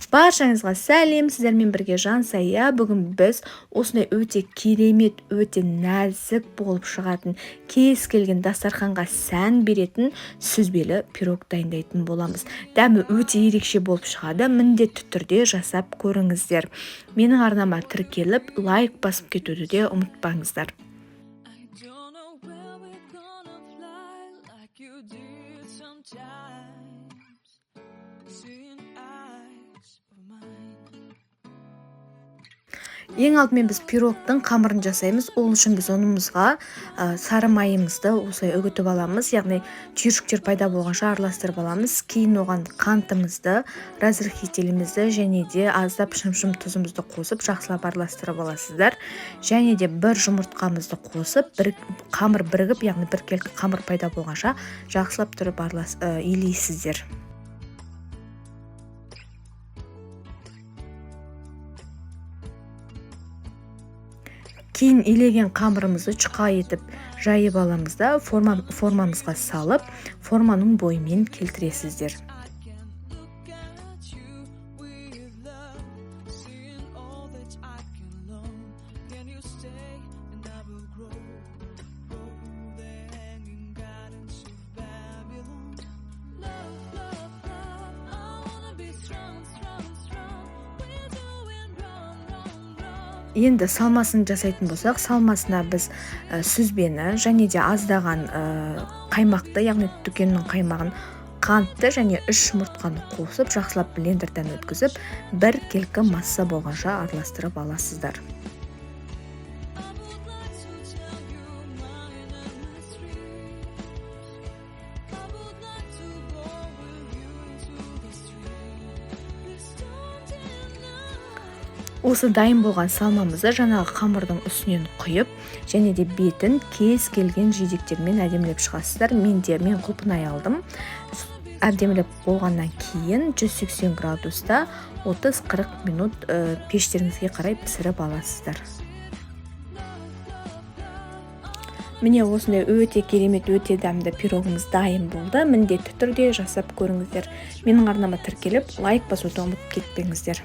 Баршаңызға сәлем, сіздермен бірге Жансая. Бүгін біз осындай өте керемет, өте нәзік болып шығатын, кез келген дастарханға сән беретін сүзбелі пирог дайындайтын боламыз. Дәмі өте ерекше болып шығады, міндетті түрде жасап көріңіздер. Менің арнама тіркеліп, лайк басып кетуді де ұмытпаңыздар. Ең алдымен біз пирогтың қамырын жасаймыз. Ол үшін біз ұнымызға сары майымызды осылай үгітіп аламыз. Яғни түйіршіктер пайда болғанша араластырып аламыз. Кейін оған қантымызды, разрыхителімізді және де аздап шым тұзымызды қосып, жақсылап араластырып аласыздар. Және де бір жұмыртқамызды қосып, қамыр бірігіп, яғни біркелкі қамыр пайда болғанша жақсылап тұрып илейсіздер. Кейін илеген қамырымызды жұқа етіп жайып аламыз да формамызға салып, форманың бойымен келтіресіздер. Енді салмасын жасайтын болсақ, салмасына біз сүзбені және де аздаған қаймақты, яғни дүкеннің қаймағын, қантты және 3 жұмыртқаны қосып, жақсылап блендерден өткізіп, бір келкі масса болғанша араластырып аласыздар. Осы дайын болған салмамызды жаңағы қамырдың үстінен құйып, және де бетін кез келген жидектермен әдемілеп шығасыздар. Мен құлпынай алдым. Әдемілеп болғаннан кейін 180 градуста 30-40 минут пештеріңізге қарай пісіріп аласыздар. Міне осындай өте керемет, өте дәмді пирогымыз дайын болды. Міндетті түрде жасап көріңіздер. Менің арнама тіркеліп, лайк басуды ұмытып кетпеңіздер.